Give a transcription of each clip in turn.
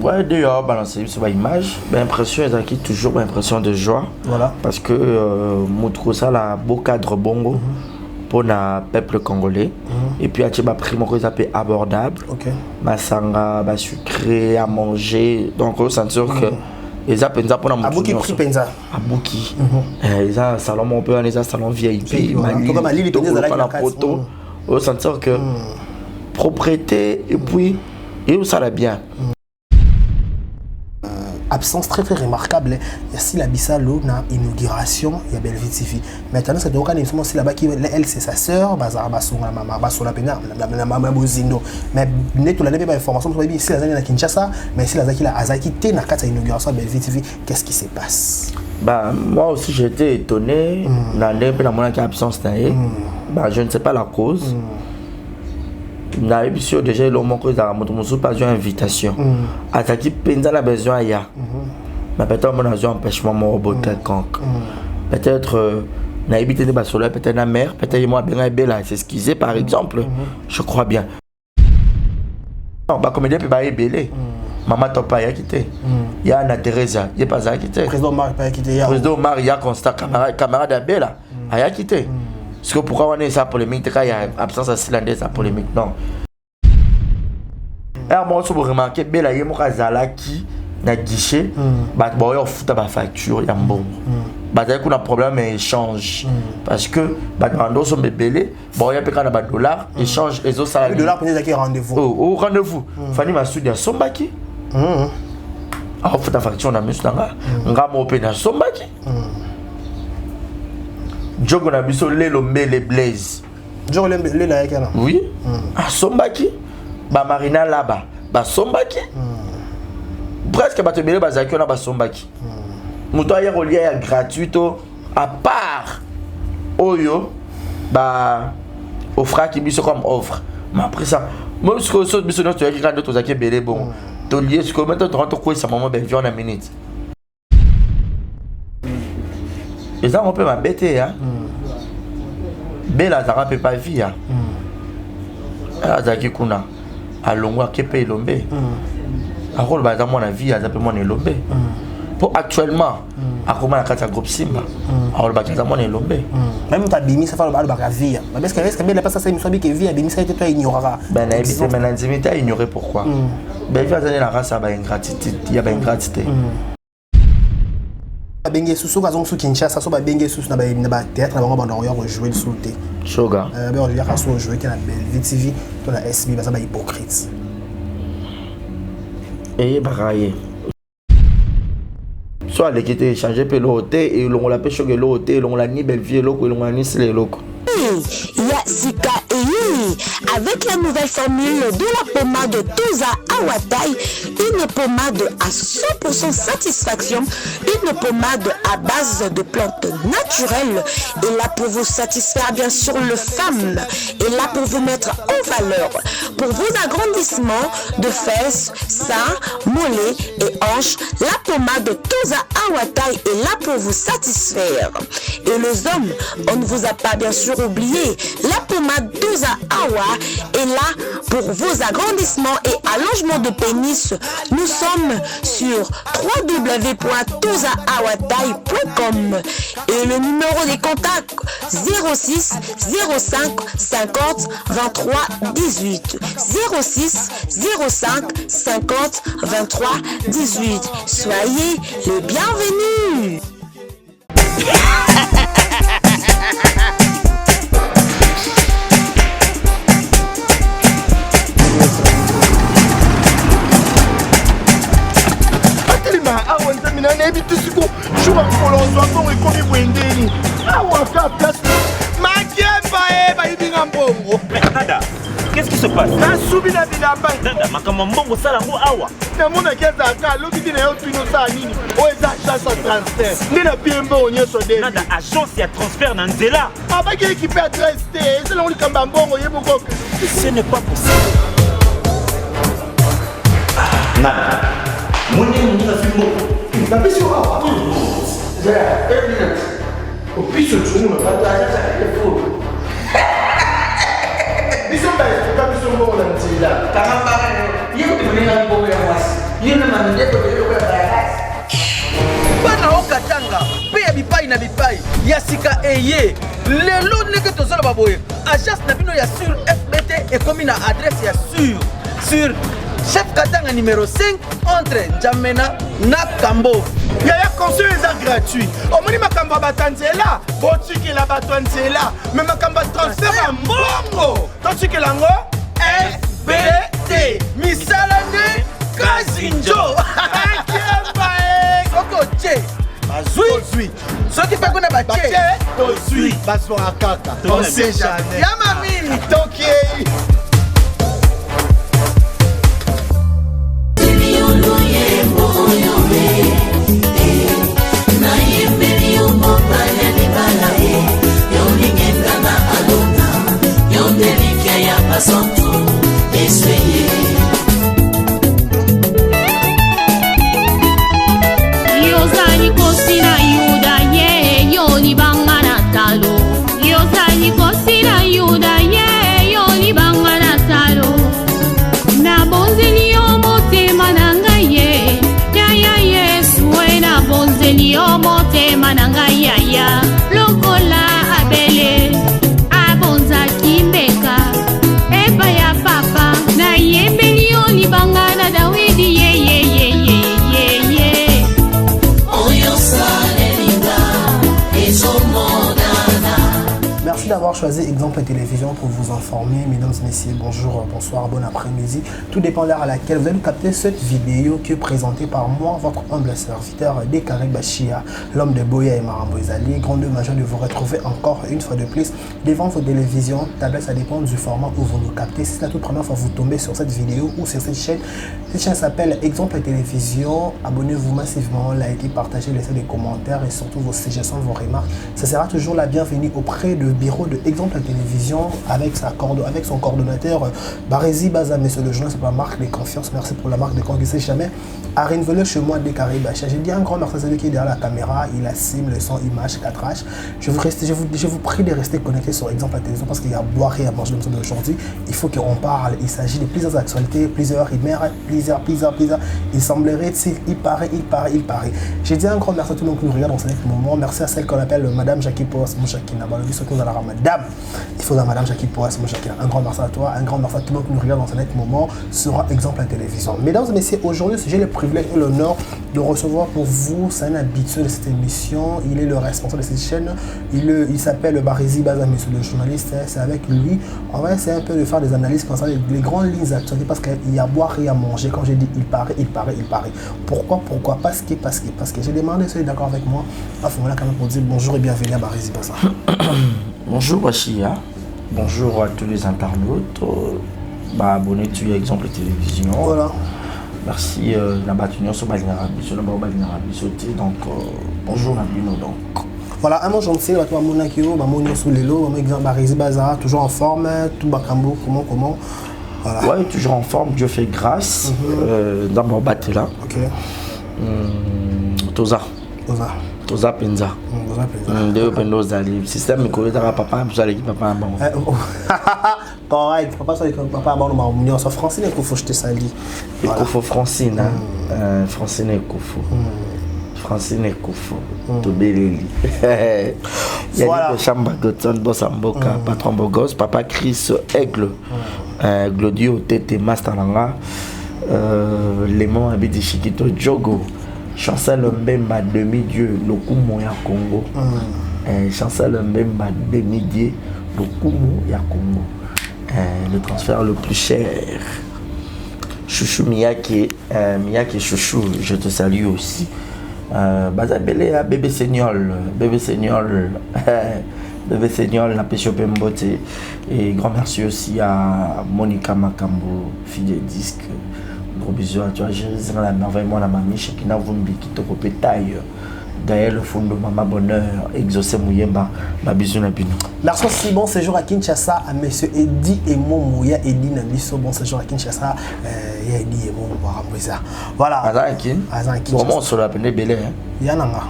Ouais, d'ailleurs, balancer sur l'image, l'impression est acquis toujours l'impression de joie. Voilà. Parce que je trouve ça un beau cadre bongo pour le peuple congolais. Et puis, il y a un prix qui est abordable. Masanga, sucré, à manger. Donc, c'est sûr que. Ils ont pensé pour la Abouki prix penza. Abouki. Ils ont un salon mon peu, ils ont un salon VIP. Mali, ils ont un photo. C'est sûr que propriété et puis et ça va bien. Absence très remarquable. Il y a si la Bissalo na inauguration, il y a Belleville TV. Maintenant c'est donc un si là-bas qui elle c'est sa sœur, bazar basonga maman basona pena la maman bozindo. Mais net la pas information sur ici la na Kinshasa, mais si la zaki la azaki té na kata inauguration Belleville TV, qu'est-ce qui se passe? Bah moi aussi j'ai été étonné dans la absence d'ailleurs. Bah je ne sais pas la cause. Sûr déjà l'homme que ça montre pas une invitation attaquer penza la besoin ya mais peut-être mon besoin empêchement mon robot quelconque peut-être na habité de basola peut-être la mère peut-être moi bien bella s'excuser par exemple je crois bien non bah comme il peut pas belé maman top pas y a quitté il y a Anna Teresa il est pas à quitter président Omar pas quitté président Omar il y a constat camarade à bella a y quitté. Parce que pourquoi on est ça polémique quand il y a absence de cylindre ça polémique non. Alors moi je remarquer bela yemo kazala qui na guichet bah bon on fout ta facture y a bon. Bah dès qu'on a problème échange parce que bah quand on sont belé bon y a pas na dollar échange les autres ça dollar pour des rendez-vous. Oh rendez-vous. Fani Masudi a sombaki. Ah fout ta facture na monsieur nga nga mo pe na sombaki. Djogo na biso lelo mbele blaze. Djogo lelo la yakana. Oui. A sombaki. Ba marina là-bas. Ba sombaki. Presque ba te bele ba zakio na ba sombaki. Muto ya relié ya gratuito à part oyo ba offre qui biso comme offre. Mais après ça, moi ce que so biso no to ya quand to zakio bele bon. To lié ce que maintenant to rentre quoi ça maman ben viens en minute. Et ça on peut m'embêter hein. Bela ça peut pas vivre. Azaki kuna alongwa kepe lombe. Akolo ba dans mon avis azape mon lombe. Pour actuellement akoma na kata groupe Simba. Akolo ba dans mon lombe. Même ta bimi ça fa ba ba vivre. Mais est-ce que bela pas ça c'est musabi que vivre bimi ça était toi ignorera. Ben na ebité mais na intimité à ignorer pourquoi. Ben vivre dans la race ba ingratitude, il y a ba ingratitude. Bengé sous ka zongu Kinshasa so ba bengé sous na ba théâtre na bango ba jouer le sauté. Shoga. Ben on vient à so jouer que na Belleville TV, to na SB ba ça ba hypocrite. Et baraye. Soit les qui étaient échangés pe l'hôtel et l'on la pêche que l'hôtel, l'on la ni Belleville loko, l'on la ni les loko. Il y a Zika et Yumi avec la nouvelle formule de la pommade Toza Awatai, une pommade à 100% satisfaction, une pommade à base de plantes naturelles et là pour vous satisfaire bien sûr le femme et là pour vous mettre en valeur pour vos agrandissements de fesses, seins, mollets et hanches, la pommade Toza Awatai est là pour vous satisfaire. Et les hommes, on ne vous a pas bien sûr oublié, la pommade Toza Awa est là pour vos agrandissements et allongements de pénis. Nous sommes sur www.tozaawatai.com et le numéro des contacts 06 05 50 23 18 06 05 50 23 18. Soyez les bienvenus. Qu'est-ce qui se passe? Nada agence ya transfert na nzela. Ce n'est pas possible. Nada. Moni na fimbo. La mission a au plus ce jour, on n'a pas d'argent, ça fait des faux. Mission pas mission bon dans le là. Caramba, il y a un bon il y a un mandat pour le bana okatanga pe ya bipai na bipai ya sika eye lelo ndenge tozala baboye agence na bino ya sur FBT ekomi na adresse ya sur chef katanga numéro 5 entre Njamena na Kambo. Yaya conseil est gratuit. Omoni makamba batanzela, botiki la batanzela, mais makamba transfert à mongo. Totiki lango FBT misala de Kazinjo. Koko che azui soki pe kuna bache tozui basora kaka. On sait jamais. Ya mami Toki. Yozani kosina yuda ye yoni bangana talo. Yozani kosina yuda ye yoni bangana talo. Na bonzeli motema nanga ye ya Yesu na bonzeli motema nanga ya lokola abele abonza kimbeka eba ya papa na yembeli yoni bangana Dawidi ye Merci d'avoir choisi Exemple Télévision pour vous informer. Mesdames et messieurs, bonjour, bonsoir, bon après-midi. Tout dépend de l'heure à laquelle vous allez capter cette vidéo qui est présentée par moi, votre humble serviteur Décaré Bachia, l'homme de Boya et Marambo Ezali. Grande majeur de vous retrouver encore une fois de plus devant vos télévisions, tablettes, ça dépend du format où vous nous captez. Si c'est la toute première fois que vous tombez sur cette vidéo ou sur cette chaîne s'appelle Exemple Télévision. Abonnez-vous massivement, likez, partagez, laissez des commentaires et surtout vos suggestions, vos remarques. Ça sera toujours la bienvenue auprès de bureau de Exemple Télévision avec son coordonnateur Barézi Baza, monsieur le journal, c'est pas marque de confiance. Merci pour la marque de confiance. Je sais jamais à renouveler chez moi Décaré Bachia. J'ai dit un grand merci à celui qui est derrière la caméra, il assume le son, image, 4H. Je vous prie de rester connecté sur Exemple Télévision parce qu'il y a à boire et à manger aujourd'hui. Il faut qu'on parle. Il s'agit de plusieurs actualités, plusieurs rumeurs, plusieurs. Il semblerait, il paraît. J'ai dit un grand merci à tout le monde qui nous regarde dans ce moment. Merci à celle qu'on appelle Madame Jackie Poas Mouchakina. Madame, il faut Madame Jackie Poas Mouchakina. Un grand merci à toi, un grand merci à tout le monde qui nous regarde dans ce moment sur Exemple Télévision. Mesdames et messieurs, aujourd'hui, j'ai le privilège et l'honneur de recevoir pour vous, c'est un habitué de cette émission. Il est le responsable de cette chaîne. Il s'appelle Barézi Baza, monsieur le journaliste. C'est avec lui. On va essayer un peu de faire des analyses concernant les grandes lignes actuelles parce qu'il y a à boire et à manger. Quand j'ai dit il paraît. Pourquoi? Parce que j'ai demandé, soyez d'accord avec moi, à ce moment-là, quand même, pour dire bonjour et bienvenue à Barézi Baza. Bonjour Bachia, bonjour à tous les internautes, abonnez à Exemple Télévision. Voilà. Merci Nabatunion sur donc bonjour à Bino donc. Voilà, un mot gentil à toi Monakio, Monio sous les lots, Barézi Baza, toujours en forme, tout Bakambo, comment. Voilà. Ouais, toujours en forme, Dieu fait grâce. Dans mon bateau là. Ok. Toza Penza. Deux pendos d'aller. Système me connaît papa, vous allez papa bon. Correct, papa ça papa bon on soit Francine et faut jeter ça dit. Il faut Francine Francine et Kofo. Francine et Kofo. To beleli. Voilà. Chamba Gotson Bosamboka, patron Bogos, papa Chris Aigle. Glodio Tete Masterlanga. Lémon Abidi Chiquito Djogo. Chancel Mbemba demi-dieu, le Kumo ya Congo. Chancel Mbemba demi-dieu, le Kumo ya Congo. Le transfert le plus cher. Chouchou Miyake Chouchou, je te salue aussi. Bazabele à bébé Seignol, la pêche au Pembote. Et grand merci aussi à Monica Makambo, fille des disques. Gros bisous à toi, j'ai la merveille, moi la mamie, Chekina Vumbi qui te repétaille. D'ailleurs, le fond de Maman Bonheur, Exaucé Mouyemba, ma bisou na bino. Merci aussi, bon séjour à Kinshasa à monsieur Eddy et Moumouya, Eddy Nabiso, bon séjour à Kinshasa, Eddy et Moumouya. Voilà. Azankin. Azankin. Comment on se l'appelle Belé? Yananga.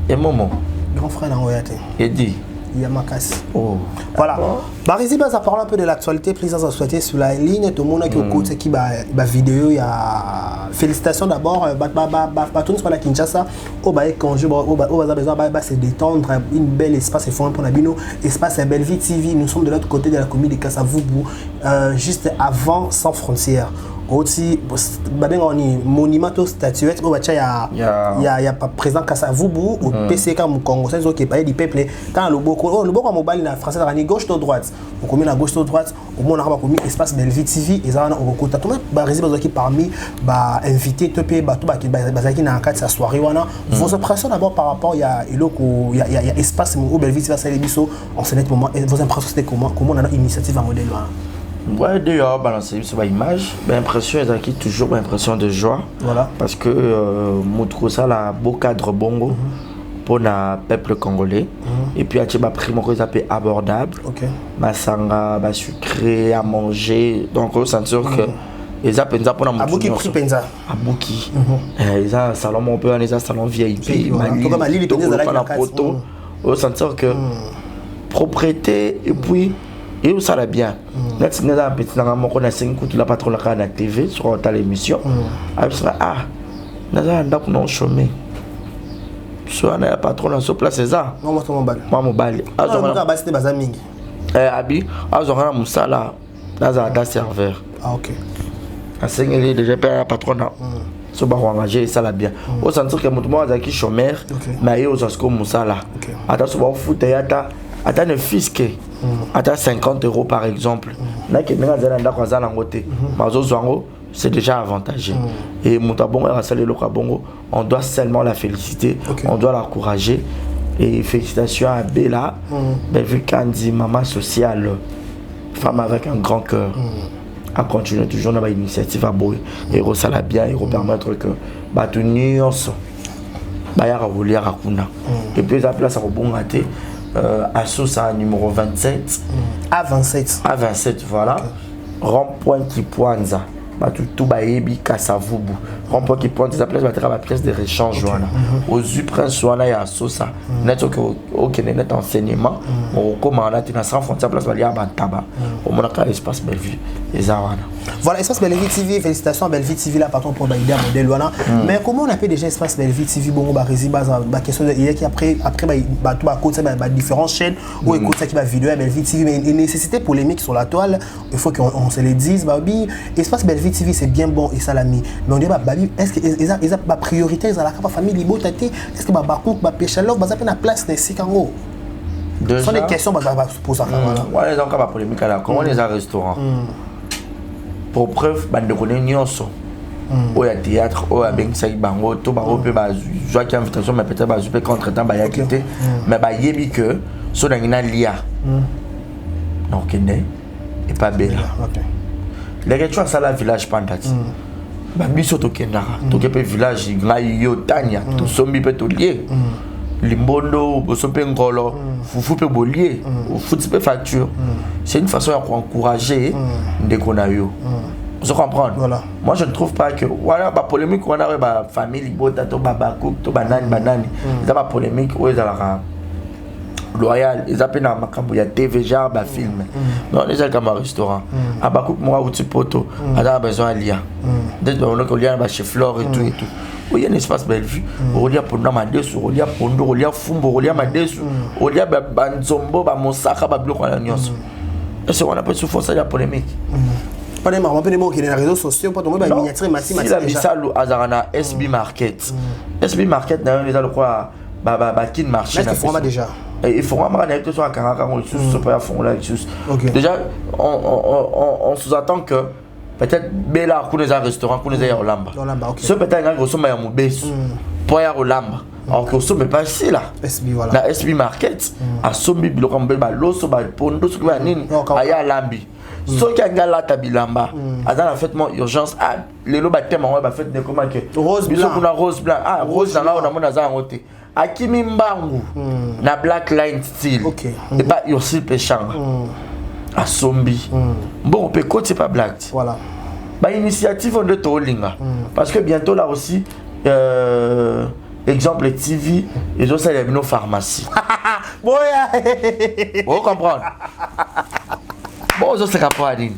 Et Momo. Grand frère Nangoyate. Eddy. Yamakasi. Oh. Voilà. Barizi, ça parle un peu de l'actualité, plus dans l'actualité sur la ligne. Tout le monde qui écoute qui va vidéo, il y a félicitations d'abord. Tout le monde Kinshasa, au bail congé, au besoin de se détendre, une belle espace et fond pour Nabino, espace à Belleville TV. Nous sommes de l'autre côté de la commune de Kasavubu, juste avant Sans Frontières. Aussi, on y monument statuette, il y a président Kasavubu au PCK Congo, c'est ce qui est pas du peuple. Quand le Boko mobile en français, on gauche ou droite. On commune à gauche ou droite, au moins on a commis espace Belleville TV et ça on recoute tout le monde résident qui parmi invité tout pays tout qui dans cadre sa soirée vos impressions d'abord par rapport il y a espace au Belleville TV ça les biso en ce moment vos impressions c'était comment on a une initiative à modèle Ouais, d'ailleurs, balancer sur l'image, l'impression est toujours l'impression de joie. Voilà. Parce que je trouve ça un beau cadre bongo pour le peuple congolais. Et puis, il y a un prix qui abordable. Ma sanga, sucré, à manger. Donc, on sent que les appenza pour la moto. Abouki prix penza. Abouki. Ils ont un salon mon père, ils ont un salon VIP. Mali, on sent que propriété et puis et ça va bien. Là, si nous avons un petit peu de 5 coups, la patronne à la TV sur l'émission. Ah, nous avons un chômé. Soit un patron sur place, c'est ça. Moi, je suis moi, mobile. Ah, je suis Moussala. Dans un serveur. Ah, ok. À 5 ans, déjà payé la patronne. So ba engager ça la bien. Au sentir que mon moi qui chômeur, mais il y a aussi Moussala. Attends, so ba foot yata. Attends le fisc. Attends 50 € par exemple. C'est déjà avantageux. Et on doit seulement la féliciter, on doit l'encourager. Et félicitations à Bella, vu Kandi, maman sociale, femme avec un grand cœur. À continuer toujours dans l'initiative à Boy. Et ça la bien, et permettre que tenir et puis la place à rebondir. À Sousa numéro 27. A27. A27, voilà. Rond-point qui pointe. Tout baébi Kasavubu. Rond-point qui pointe, ça place la pièce de réchange. Aux Prince, il y a Sousa. Net enseignement. On recommande à Sans Frontières, place il y a Bantaba. Au moins, il y a espace Belleville. Voilà, espace Belleville TV, félicitations à Belleville TV là, pardon pour l'idée modèle voilà. Mais comment on appelle déjà espace Belleville TV bon bah question de hier qui après tout bah côté différentes chaînes ou écoute ça qui va vidéo à Belleville TV mais une nécessité polémique sur la toile, il faut qu'on se le dise bah oui, espace Belleville TV c'est bien bon et ça l'a mis. Mais on dit bah est-ce que ils ont priorité ils ont la famille libo tati est-ce que bah cook bah pêche là bah ça fait la place dans ces kango. Ce sont des questions bah pour ça voilà. Ouais, donc pas polémique là. Comment les restaurants pour preuve bande connaît nyonso au ya théâtre au avec ça bango to bango pe ba joie qui invitation mais peut-être ba jouer contre temps ba ya quitter mais ba yebi que so na ngina lia donc né et pas belle les gens ça la village pandati ba biso to kendara to ke pe village ngai yo tanya to sombi pe to lié limbondo bosope ngolo fufu pe bolier ou futi pe facture c'est une façon d'encourager des konayo vous comprenez voilà. Moi je ne trouve pas que voilà ba polémique on a ba famille libota to baba cook to banane ils a ba polémique ou ils a loyal ils appellent na makambo ya TV genre ba film non les comme un restaurant à ba cook moi ou poto a besoin lia dès on a lia ba chez Flore et tout il y a un espace Bellevue, il y a Pondama Madesu, il y a Pondo, il y a Fumbo, il y a Madesu, il y a Banzombo, Monsaka, Bablo, est-ce qu'on a pas souffert ça de la polémique? Pas des marrons, pas des mots qui sont dans les réseaux sociaux, pas de mots, miniature, massif, massif. Si la Bissau Azarana SB Market, SB Market, n'a rien de quoi, Kin Marché. Est-ce qu'il faut déjà? Il faut vraiment que sur un caractère, on ne pas fond là. Déjà, on sous-attend que. Peut-être Bella qu'on a un restaurant qu'on a un lamba. Ce peut-être un gros à Moubes pour y avoir lamba. Alors que ce n'est pas ici là. La SB Market à Sombi Bilokambé Baloso Pondo ce que nini aya lambi. Ce qui a gala tabilamba. À dans la fête urgence les lots baptême on va fête de comment que rose blanc. Rose blanc. Ah rose là on a mon azar en côté. Akimi Mbangu na Black Line Style. Ok. Et pas Yossi Pechanga. À Sombi. Bon, on peut côté pas Black. Voilà. Bah, initiative on de Tolinga. Parce que bientôt là aussi, exemple TV, ils ont ça nos pharmacies. Bon, Vous comprenez? Bon, ça c'est rapport à dire.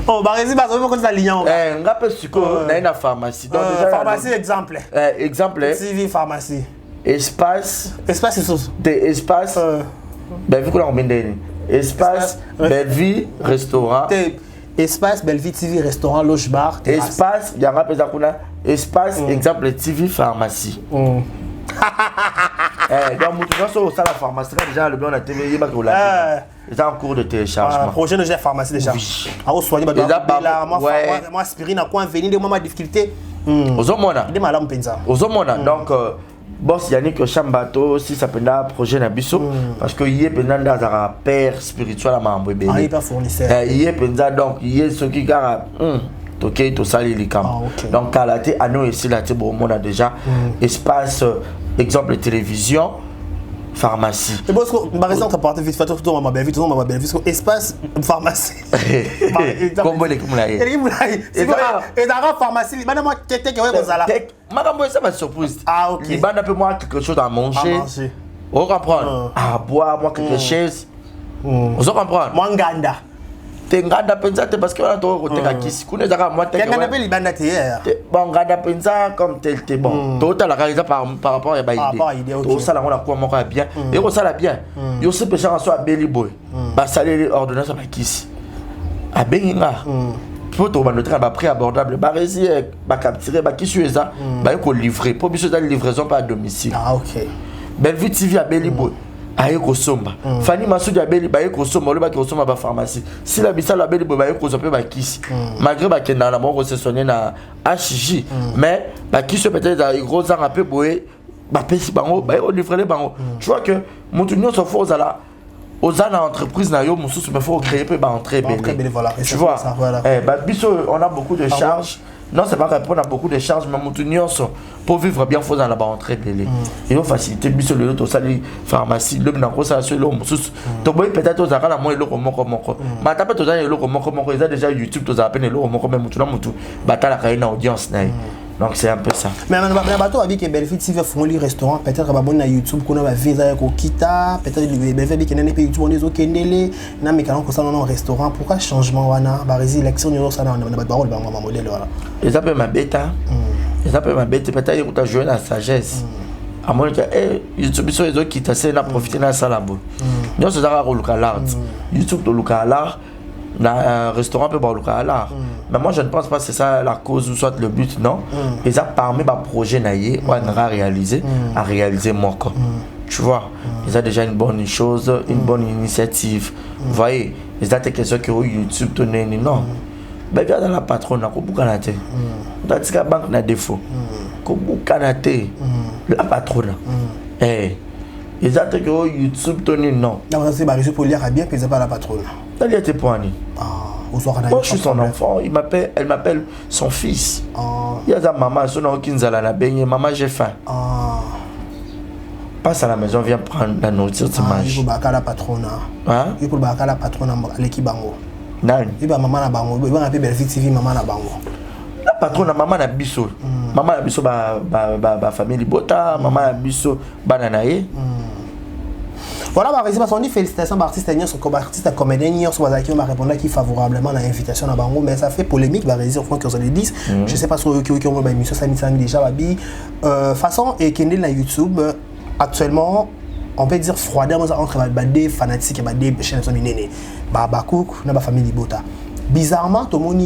oh, Barési, bah, ça veut dire que ligne. On rappelle ce qu'on a une pharmacie. Donc, déjà, Pharmacie, exemple. Exemple. TV, pharmacie. Espace. Espace, c'est ça. Espace. Ben, vu qu'on a combien d'années? Espace, Belleville, restaurant. Espace, Belleville, TV, restaurant, loge, bar, terrasse. Espace, il y a un peu espace, exemple, TV, pharmacie. Donc, nous sommes à la pharmacie. Déjà, le blanc, on a TV, il y a en cours de téléchargement. Projet de pharmacie déjà. Oui. À vous soigner, moi, aspirine, à quoi venir, de moi, difficulté. Aux hommes, on a. Des malades, pensa. Aux hommes, on a. Donc, boss Yannick Chambato, si ça peut être un projet Nabiso, parce que il y a un père spirituel à ma bébé. Ah, il n'est pas fournisseur. Il y a donc, il y a ceux qui garent. Ok, tout ça, les camps. Donc, à la télé, à nous ici, la télé, on a déjà espace, exemple, télévision, pharmacie. Et bon, par exemple, tu portes vite fait, tout le monde m'a tout le monde m'a espace, pharmacie. Comme les comme là. Et dans la pharmacie, maintenant, moi, qu'est-ce que vous allez Madame, ça va surprise. Ah, ok. Il va un peu moins quelque chose à manger. On comprend. À boire, moi, quelque chose. On comprend. Moi, Nganda. Nganda pensa parce que on a trop côté kisi kuna zaka moi te Nganda pe libanda te bon Nganda pensa comme tel te bon tout à la réalisation par rapport à idée tout ça là on a quoi moi bien et on ça là bien yo se péché en soit belly boy ba saler ordonnance ba kisi a benga pour to ba notre ba prix abordable ba rési ba capturer ba kisi ça ba ko livrer pour biso dans livraison par domicile. Ah ok. Belleville TV à belly boy aye kosomba Fanny Masudi abeli baye kosomba le ba kosomba ba pharmacie si la bisala abeli baye kosomba ba kisi malgré ba kenda na moko se soigner na HJ mais ba kisi peut-être da gros en peu boye ba pesi bango baye o livrer bango tu vois que mutu nyonso fo zala ozana entreprise na yo mususu mais faut créer peu ba entrée belle voilà tu vois ba biso on a beaucoup de charges. Non, c'est pas répondre à beaucoup de charges, mais pour vivre bien, il faut en avoir entrée belé. Il faut faciliter, bis le lot, sali pharmacie, le blanc, ça, sur l'homme, sous. Donc, peut-être aux arabes, moi, le moko. Mais t'as pas tout le moko, ils ont déjà YouTube, tous à peine le moko, même tout le monde, bataille la une audience. Donc, c'est un peu ça. Mais maintenant, avec les Belleville TV, font les restaurants, peut-être que na YouTube, qu'on a visa ko kita, peut-être les Belleville qui n'ont pas YouTube, on les a kendele, na mais quand on ça dans un restaurant, pourquoi changement wana, barezi élection nous ça dans na parole ba modèle voilà. Ils appellent ma bêta. Ils appellent ma bêta, peut-être que tu as joué la sagesse. À moins que YouTube sur les autres qui t'essaient de profiter dans ça là-bas. Nous c'est ça le l'art. YouTube le l'art. Un restaurant peut boire le l'art. Mais moi je ne pense pas que c'est ça la cause ou soit le but non. Ils ont parmi ma projet naïe on a réalisé à réaliser moi quoi. Tu vois, ils ont déjà une bonne chose, une bonne initiative. Vous voyez, ils ont des questions que YouTube tenait non. Ben viens dans la patronne, ko bukanate. Dans la banque na défaut. Ko bukanate. La patronne. Ils ont dit que YouTube tenait non. Non, c'est Marie pour lire bien que c'est pas la patronne. Elle était poignée. Moi, je suis son enfant, elle m'appelle son fils. Il y a sa maman, son nom qui nous a la baigné, maman j'ai faim. Passe à la maison, viens prendre la nourriture, tu manges. Il faut baka la patronne. Il faut baka la patronne à l'équipe bango. Non. Il va maman na bango, il va appeler Belleville TV maman na bango. La patronne maman na biso. Maman na biso ba famille Bota, maman na biso bananaye. Voilà, on dit félicitations à l'artiste, comme artiste comédien, sur qui m'a répondu qui favorablement à l'invitation à Bango, mais ça fait polémique, au fond, qu'on se le dise. Je ne sais pas si vous avez mis ça déjà, façon, et qui est sur YouTube, actuellement, on peut dire froidement entre des fanatiques et des chaînes de Néné. Bakouk, na famille Bota. Bizarrement, tout le monde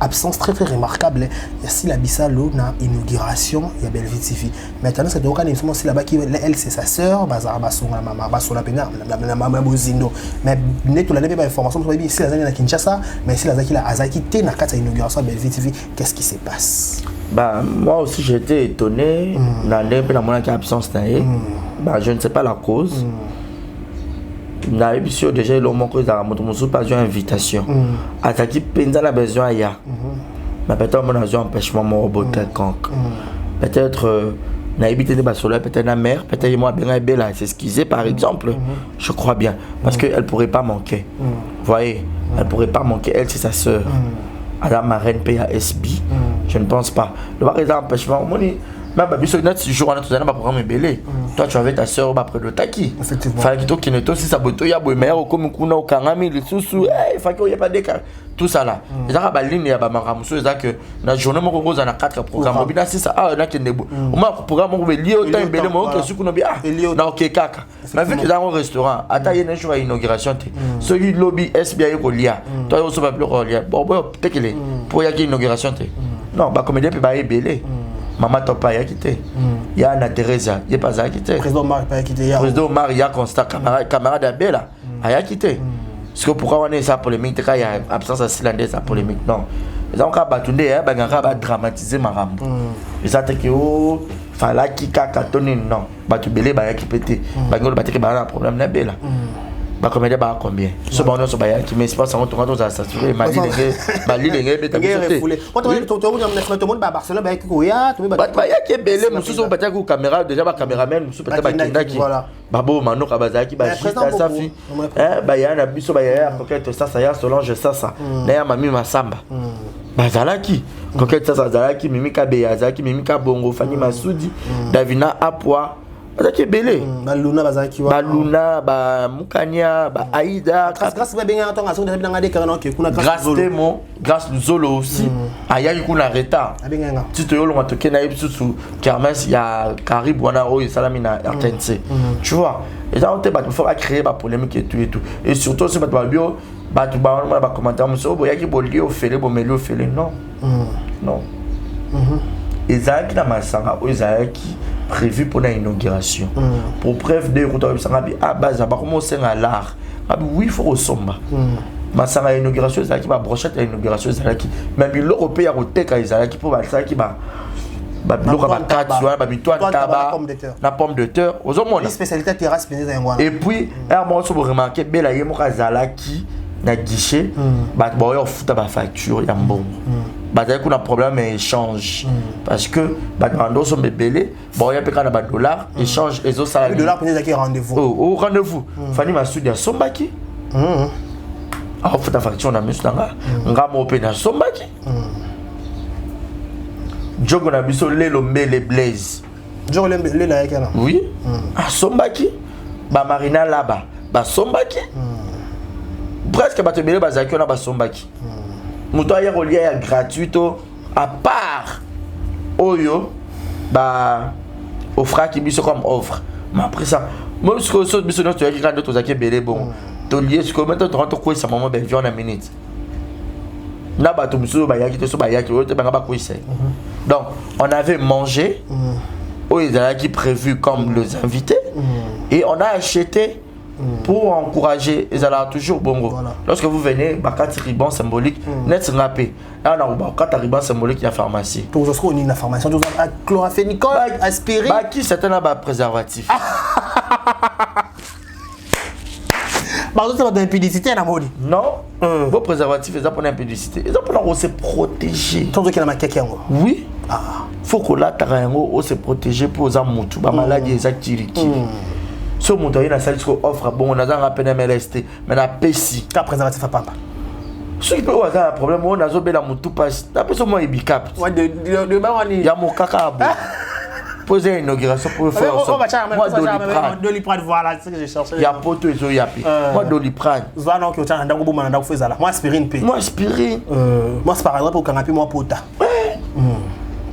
absence très très remarquable. Il y a si la Bissalo na inauguration, il y a Belleville TV. Maintenant c'est donc un si là-bas qui elle c'est sa sœur, bazar bason la maman bason la pena la maman bozindo. Mais net tout la pas information sur ici la zone na Kinshasa, mais ici la zaki la azaki té na kata inauguration Belleville TV, qu'est-ce qui se passe? Bah moi aussi j'étais étonné dans la absence na bah je ne sais pas la cause. Na émission déjà le moment que ça moto pas une invitation attaquer penza la besoin ya mais peut-être mon besoin empêchement mon robot quelconque peut-être na habité de basolo peut-être na mère peut-être moi bien bella s'excuser par exemple je crois bien parce que elle pourrait pas manquer vous voyez elle pourrait pas manquer elle c'est sa sœur à la marraine PASB je ne pense pas le par exemple même si tu joues dans un programme belé, toi tu avais ta soeur après le taki. Effectivement. Fallait que tu ne aussi saboto ya boy meilleur comme kuna au kangami le sous il faut qu'il y ait pas d'écart tout ça là. Et ça ba ligne ya ba maramuso ça que na journée mon rose na 4 programmes bina c'est ça ah na kendebo. Au moins programme on lié au temps belé mo que su kuna bien na OK kaka. Mais vu que dans un restaurant ata yene jour à inauguration te. Celui lobby SBI ko lia. Toi aussi pas plus lia. Bon peut-être qu'il est pour y a inauguration te. Non ba comédien peut ba belé. Maman Topa ya quitté. Il y a Anna Teresa, il n'y a pas à quitter. Président Omar pas quitté. Président Omar, il y a Constant, camarade Abela, il a quitté. Parce que pourquoi on est ça polémique, il y a absence de cylindre, ça polémique. Non. Les gens qui ont battu, ils ont dramatisé ma rame. Ils ont dit que fallait qu'il y ait non. Battu belé, il y a qui pété. Il y a un problème de Bela. Bah combien bah combien ce bon ça bah qui mais c'est pas ça on tourne dans ça tu mali les bêta tout le monde ba Barcelone ba ko ya tu ba ya qui belé musu so bata ko caméra déjà ba caméraman musu peut-être ba kindaki ba bo mano ka bazaki ba chita safi ba ya na biso ba ya coquette ça ya Solange ça na ya mami masamba bazalaki coquette ça zalaki mimi ka be yazaki mimi ka bongo Fanny Masudi Davina Apwa bazaki belé baluna bazaki wa baluna ba mukanya ba Aïda grâce ba benga tonga so ndabina ngade kana ke kuna grâce Zolo aussi ayaki kuna reta abenga tito yolo matoke na yebsusu kermesse ya Carib wana o salamina RTNC tu vois et ça on te ba faut créer ba polémique et tout et surtout ce ba bio ba tu ba on ba commentaire muso bo yaki bolio fele bo melio fele non non ezaki na masanga o ezaki prévu pour l'inauguration. Pour preuve de à base, à commencer à l'art. Oui, il faut au somba. Ma sanga inauguration, c'est qui va brochette à l'inauguration, c'est qui. Même l'Européen au tech, ils qui pour ça qui va. La pomme de terre. Aux hommes, spécialité terrasse. Et puis, moi, je remarqué, Bella Yemokazalaki, na guichet, bon, on fout ta facture, il y a un bon. Bazali kuna problème échange parce que bando sont belé bon il y a peut-être un dollar échange et ça le dollar peut-être qu'il rendez-vous au rendez-vous Fanny Masudi à Sombaki ah faut ta facture na miso nga ngamo pe na Sombaki Jogo na biso lelo mbele blaze Jogo le la yakana oui à Sombaki ba Marina là-bas ba Sombaki presque ba te belé bazaki na ba Sombaki Mouton hier au lien gratuito à part Oyo bah offre qui biso comme offre mais après ça moi ce que ça biso notre qui quand d'autres qui belé bon to lié ce que maintenant tu rentres quoi ça maman ben viens en minute na ba to biso ba yaki to so ba yaki o te ba ba quoi c'est donc on avait mangé ils avaient prévu comme les invités et on a acheté pour encourager, ils allaient toujours bongo. Voilà. Lorsque vous venez, bakati riban symbolique, net ngapé. Là on a bakati riban symbolique il y a pharmacie. Pour ce qu'on a une pharmacie, on a chloraphénicol, aspirine. Bah qui c'est un préservatif. Pardon, c'est pas d'impudicité à modi. Non. Vos préservatifs, ils ont pour l'impudicité. Ils ont pour se protéger. Tant que la maquette oui. Faut que là tarango se protéger pour za mutu, ba maladie exactiriki. Si on a une salle qui offre bon, on a un rappel MLST, mais la PSI. Cas préservatif à papa. Ce qui peut avoir un problème, on a zobé la moutou passe. D'après ce moi, il bicap. Il y a mon caca à boire. Poser une inauguration pour faire ça. Moi, Doliprane, voilà, c'est ce que j'ai cherché. Il y a poteau et zo yapi. Moi, Doliprane. Voilà, qui tient un dango boum, un dango faisala. Moi, aspirine P. Moi, aspirine. Moi, c'est par exemple pour canapé, moi, pota.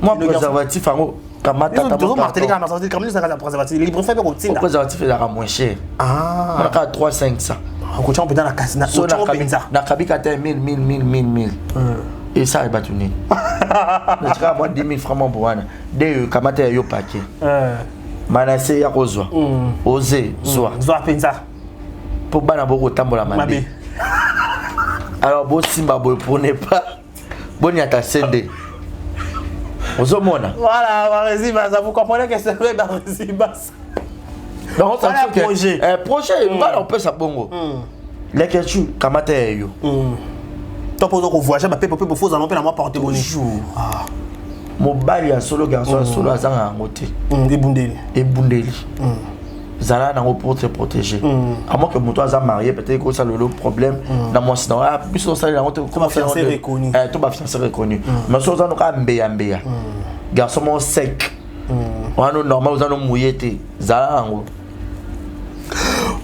Moi, préservatif, en gros. Le préservatif est moins cher. On a 3 500. On peut dans la casse. Na kabika 1000. Et ça est battu. Je moi 10 000 francs pour moi. Dès kamata yo paquet. Manassé ya kozwa. Osé zwa. Zwa penza. Pour bana boko tambola mabe. Alors bon simba boy prenez pas. Bon y a ta sende. Voilà, vous comprenez que c'est vrai dans donc ça un projet. Projet, on peut ça bongo. Les questions kamata yo. Toi pour voyager, bah peut faux en moi porter bonne. mobali ya solo garçon solo azanga ngote ebundeli zala nango pour te protéger à moins que moto aza marié peut-être que ça le problème dans mon sinon ah plus on ça nango comment faire reconnu tout ba fiancé reconnu mais so zano ka mbeya garçon mon sec on normal ozano mouillé zala nango.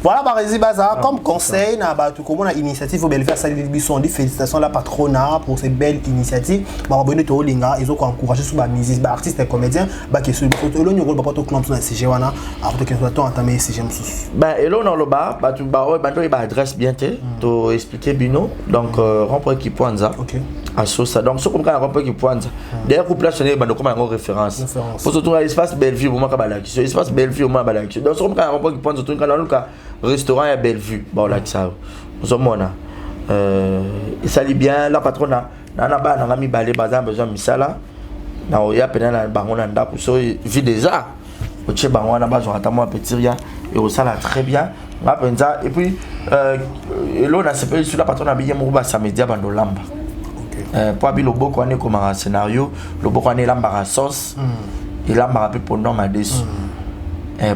Voilà, Barési Baza, comme conseil, comme on a initiative au Belleville, ça dit félicitations à la patronat pour ces belles initiatives. Bah, abonné to linga, ils ont encouragé sur la musique, bah artistes et comédiens, bah qui sont photo, le niveau pas tout clan sur la CG wana, après que nous attend entamer CG sous. Bah et là on le bas, bah tu bah il va adresse bien to expliquer bino, donc remplir qui poinza. OK. À ça donc ce comme quand remplir qui poinza. D'ailleurs couple là sonné bah comme en référence. Pour surtout l'espace Belleville au moins Kabalaki. L'espace Belleville au moins Kabalaki. Donc ce comme quand remplir qui poinza tout quand le cas restaurant à Bellevue, bon là que ça. Nous sommes là. Il s'allie bien la patronat. Nana ba nana mi balé bazan besoin misala. Na oya pena na bango na ndako so vie déjà. Au tché bango na ba zo atamo petit rien et au sala très bien. Na penza et puis et là on a sepé sur la patronat bien mo ba samedi bando lamba. OK. Pour abi lobo ko ane comme un scénario, lobo ko ane lamba ra sauce. Il lamba pe pendant ma dessus.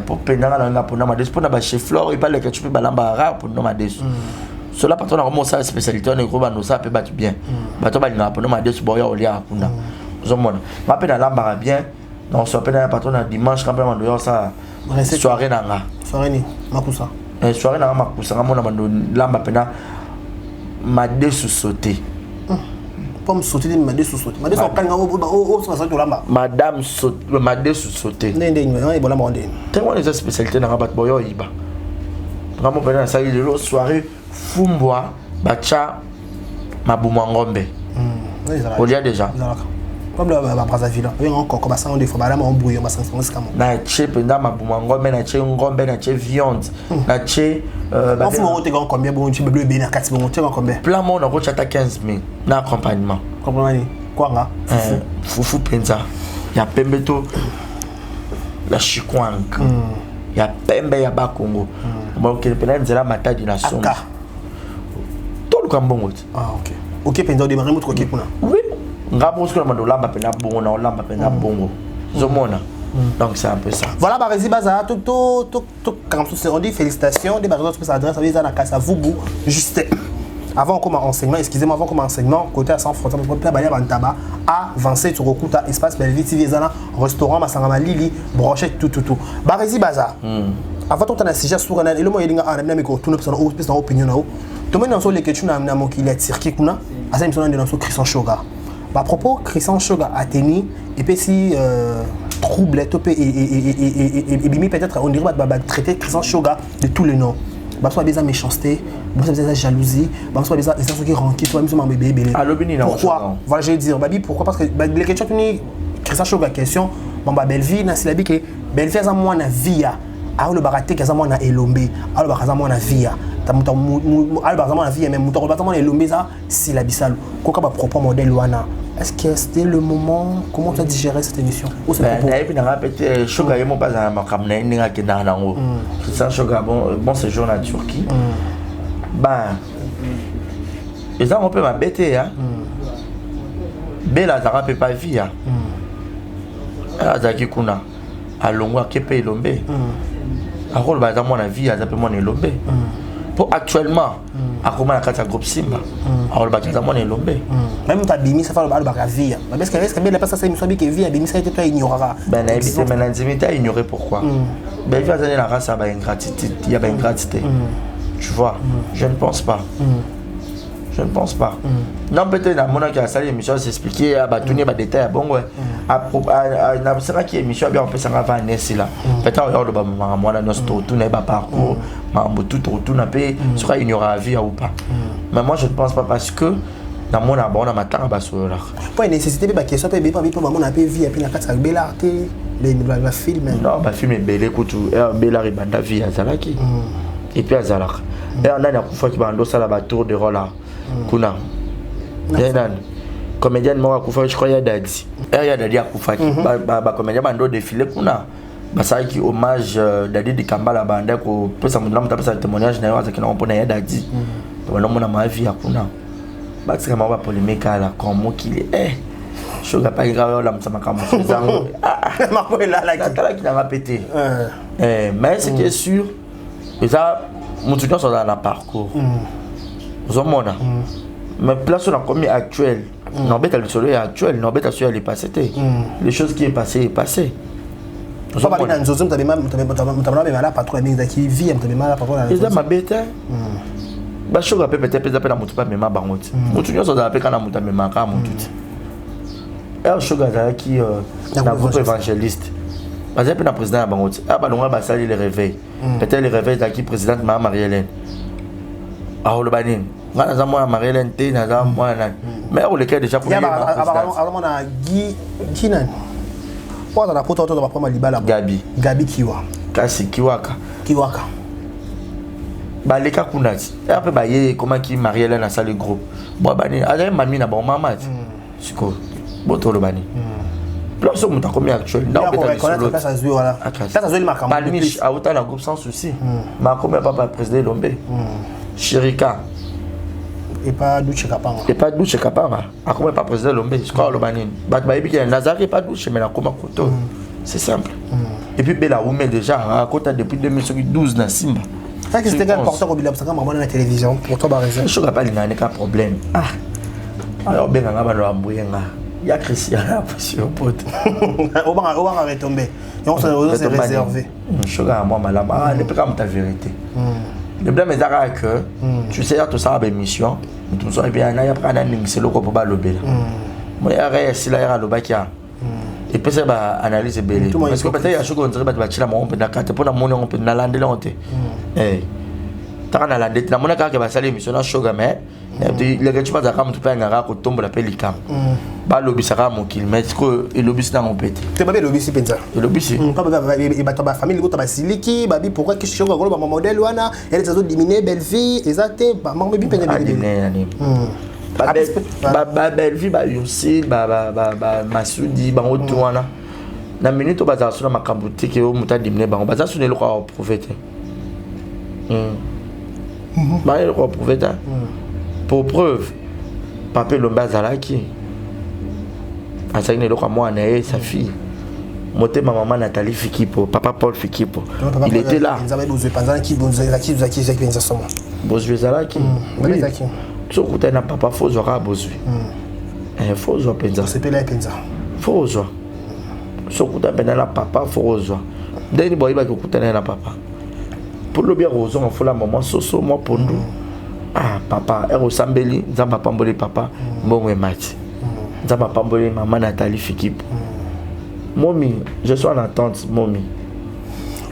Pour pendant la pour ma dessus pour na chez Flore il parle que tu peux balamba rare pour ma dessus. Cela patron a commencé à spécialité on est gros bando ça peut battre bien. Bato ba linga pour ma dessus boya olia kuna. Zomona. Ma pe na lamba bien. Non so pe na patron na dimanche quand même on ça soirée nanga. Soirée ni makusa. Soirée nanga makusa ngamona bando lamba pe na ma dessus sauter. Comme sauter ma dessus sauter. Ma dessus quand on ça sauter lamba. Madame saute ma dessus sauter. Ndé on est bon lamba ndé. Tellement les spécialités na bat boya iba. Vraiment pendant ça il est soirée fumbwa bacha mabumangombe. On y a déjà. Comme la Brazzaville, on a encore comme ça on défend madame on brouille on va s'enfoncer comme. Na che penda mabumangombe na che ngombe na che viande na che on faut monter combien bon tu bleu bien à 4 bon tu combien. Plein monde on chata 15 000 na accompagnement. Comment ni quoi nga? Fufu penza. Ya pembe to la chikwank. Ya pembe ya bakongo. Bon que pena nzela matadi na son. Tout le cambongo. Ah OK. OK penza démarrer notre OK kuna. Oui. Ngabo ce que on lamba pena bongo na lamba pena bongo. Zomona. Donc c'est un peu ça. Voilà Barési Baza tout quand on dit félicitations des bases qui s'adressent à Lisa na Casa Vubu juste avant comme enseignement excusez-moi avant comme enseignement côté à San Frontières pour pas bailler bantaba avancer sur Okuta espace Belleville TV zana restaurant Masangama Lili brochette tout Barési Baza. Avant ton na sujet sur et le mo yelinga na meko tout na opinion na o to mena so les questions na mo ki la tirki kuna asa mi sona de so Christian Shoga. À propos, Christian Shoga a tenu et puis si trouble et bimi peut-être on dirait traiter Christian Shoga de tous les noms. Bah soit des méchanceté, bah soit des jalousie, bah soit des gens qui renquent toi même bébé bébé. Pourquoi? Voilà je vais dire babi pourquoi parce que les questions tenu Christian Shoga question bon bah Belleville na silabi que Belleville za moi na via a le baraté que za moi na elombe a le baraza moi na via tamuta a le baraza moi na via même muta baraza moi na elombe za silabisalo koka ba propre modèle wana. Est-ce que c'était le moment? Comment tu as digéré cette émission? Et puis, on a répété, Shoga est mon pas à ma caméra, il n'y a que dans la haut. C'est ça, Shoga, bon séjour en Turquie. Ben, ils ont un peu m'embêté, hein. Bella, ça ne peut pas vivre. Azaki Kuna, à Longwa, Kepe et Lombe. À Rôle, bah, dans mon avis, à Zapé, mon Lombe. Pour actuellement, à comment la carte groupe Simba, à Rôle, bah, dans mon Lombe. Même ta bimi ça fait le bac à vie. Mais est-ce que bien la personne ça me semble que vie à bimi ça était toi ignorera. Ben na éviter mais l'intimité à ignorer pourquoi. Ben il va donner la race à une gratitude, il y a une gratitude. Tu vois, je ne pense pas. Je ne pense pas. Non peut-être dans mon qui a salé émission s'expliquer à bâtonner ba détail bon ouais. À na sera qui émission bien on peut s'en avoir nesi là. Peut-être on le ba moi là notre tout n'est pas parcours, mais tout n'a pas sera ignorer la vie ou pas. Mais moi je ne pense pas parce que dans mon abon na matanga basola pas nécessité ba question pe be pas mon appel vie et puis na kata bela te le film non ba film belé kutu bela ribanda vie azalaki et puis azalaka et on a na kufa ki bando sala ba tour de rôle kuna nan comédien mo akufa je crois ya dadi ya dadi akufa ki ba comédien bando défilé kuna basaki qui hommage dadi de Kambala banda ko pesa mundala mutapesa témoignage na yo azaki na mpona ya dadi to na mona ma vie akuna. C'est vraiment pas polémique à la comme qu'il est. Sugar pas grave là ça m'a camouflé zango. Marco est là Qui n'a pas pété. Mais ce qui est sûr, ça mon étudiant sont dans le parcours. Vous avez mais place on a commis actuel. N'embête le soleil actuel, n'embête à celui qui est passé. Les choses qui est passé est passé. Vous avez dans zone tu as même là patron qui vit tu mal patron là. Ils ma bête. Ba Sugar peut-être pas mutu pas même bango. Mutu nyo so da pe kana mutu même ka mutu. Et Sugar qui na votre évangéliste. Parce que le président bango. Ah ba longa ba sali le réveil. Peut-être le réveil qui présidente Marie-Hélène. Ah le banin. Ngana za moi Marie-Hélène té na za moi na. Mais on le cas déjà pour alors on a Guy nan. Pour dans la poto to ba prendre libala. Gabi Kiwa. Kasi Kiwaka. Baleka kunati et après ba yé comment qui Marie-Hélène a ça le groupe bon bani a mami na bon maman siko boto le bani plus so muta comme actuel na on reconnaître ça se voilà ça se ma campagne Balnish a autant un groupe sans souci ma comme papa président Lombe Chirika et pas Douche Kapanga a comme pas président Lombe je crois le bani bat ba yebi Nazaré pas Douche mais na comme koto c'est simple et puis Bella Oumé déjà à côté depuis 2012 na Simba. Est-ce que c'était important au bilan parce que maman à la télévision pour toi raison. Je ne pas il pas problème. Alors ben on va l'embrouiller il y a Christian là sur pote. On va retomber. Et on s'est réservé. Sugar moi malama ne peut pas me ta vérité. Le problème est que tu sais tout ça avec mission, tout ça et bien il y a pas un c'est le ko pour ba lobela. Moi il y a si là le bakia. Et puis ça va analyser belé parce que peut-être il y a chose qu'on dirait bah tu la mon peut nakate pour na mon on peut na lande là on te ta na lande na mona ka ke ba sala mission na Sugar mais le gars tu vas zakam tu peux ngara ko tombe la pelikam ba lobi saka mon kilomètre que et lobi c'est dans mon petit tu pas lobi si penza et lobi si pas et ba ta famille ko ta ba siliki ba bi pourquoi que Sugar ko ba modèle wana elle ça dominer belle vie exacté ba mo bi peine belle vie ba Yossi ba Masudi ba otwana na minute baza suna makambo tike o muta dimne ba baza suna le ko prophète ba le ko prophète pour preuve papa Lomba Zalaki asagné le ko moi na sa fille moté ma maman Nathalie Fikipo papa Paul Fikipo il était là ils avaient besoin pendant qui Zaki penza somo Bozwe Zalaki so kuta na papa faut zora bozwi faut zo penza c'est pela penza faut zo so kuta pena na papa faut zo deni boy ba kuta na papa pour le bien rozo on faut la maman soso moi pondo papa ero sambeli nzamba pamboli papa mbongwe mati nzamba pamboli maman Nathalie Fikipo momi je suis en attente momi.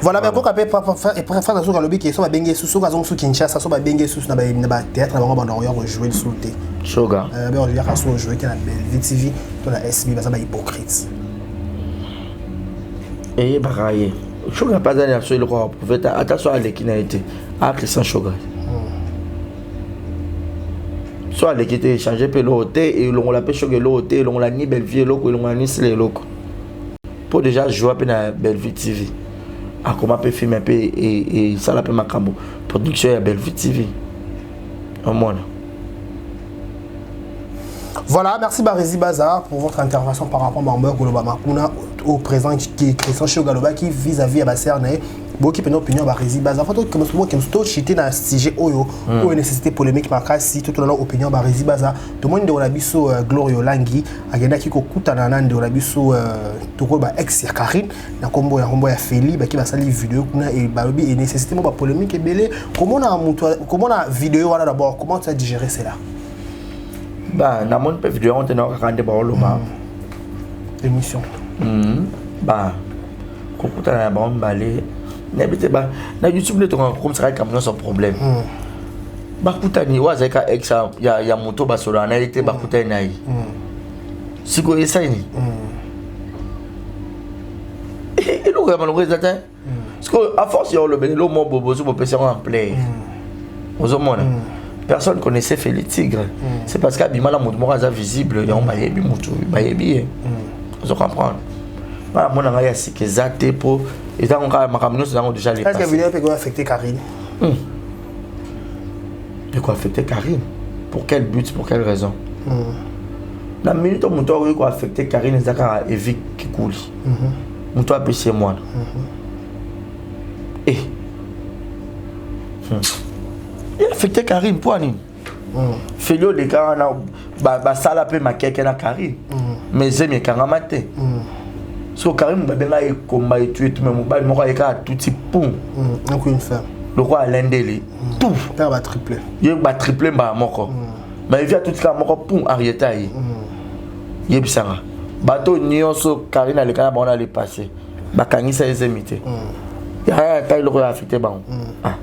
Voilà, mais pourquoi faire ça sur le lobby qui est sur la bengue sous gazon sous Kinshasa sur la bengue sous na théâtre na bango on jouer le sous thé. Sugar. Ben on lui a cassé jouer qui na belle TV dans la SB ça va hypocrite. Et baraye. Sugar pas d'aller sur le roi prophète attention à l'équipe n'a été à Christian Sugar. Soit l'équipe était changé pe l'hôtel et l'on l'a pêché que l'hôtel l'on l'a ni belle vie loco l'on l'a ni les loco. Pour déjà jouer pe na belle vie TV. A comment peut filmer un peu et ça l'appelle Macambo production à Bellevue TV au monde. Voilà, merci Barési Bazar pour votre intervention par rapport à Mambo Golobama Kuna au présent qui est Christian Shogaloba qui vis-à-vis à Bassernae. Bon qui peut notre opinion Barési Bazar. Faut que moi qui me suis chité dans sujet oyo ou nécessité polémique makasi tout dans opinion Barési Bazar. Tout le monde de la biso Glorio Langi agenda qui ko kutana nan de la biso to ko ba ex ya Karine na kombo ya Feli ba ki ba sali vidéo kuna et ba lobi et nécessité mo ba polémique et belé comment na vidéo wana d'abord comment tu as digéré cela? Bah na mon pe vidéo on te na kande ba oloma émission bah ko kutana ba on balé n'habite ba na YouTube le to comme ça comme sans problème bakutani wazeka exa ya moto basola na été bakutani nai siko esaini et le gars malgré ça parce que à force il y a le bélo mo bobo so pesi en play aux monde personne connaissait Félix Tigre c'est parce qu'abima la moto moraza visible ya on bayebi moto bayebi vous comprendre voilà mon anga ya sikezate pour et tant qu'on a makamino c'est déjà les est-ce que vidéo peut affecter Karine de quoi affecter Karine pour quel but pour quelle raison La minute où moto a affecté Karine Zaka Evic Kikouli. Moto a payé moi. Et il a affecté Karine pour Anine. Félio de Karana ba sala pe ma keke na Karine. Mais j'aime les Karamate. So Karine ba benga e combat et tuer tout même ba mo ka eka tout petit pom. Donc une femme. Le roi Lendele. Tout. Père va tripler. Il va tripler ba moko. Mais il vient tout cas moko pom Arieta yi. Yebisanga. Bateau nyonso Karine le kana ba on aller passer. Ba kangisa ezemité. Ya ta le roi affecté ba. Ah.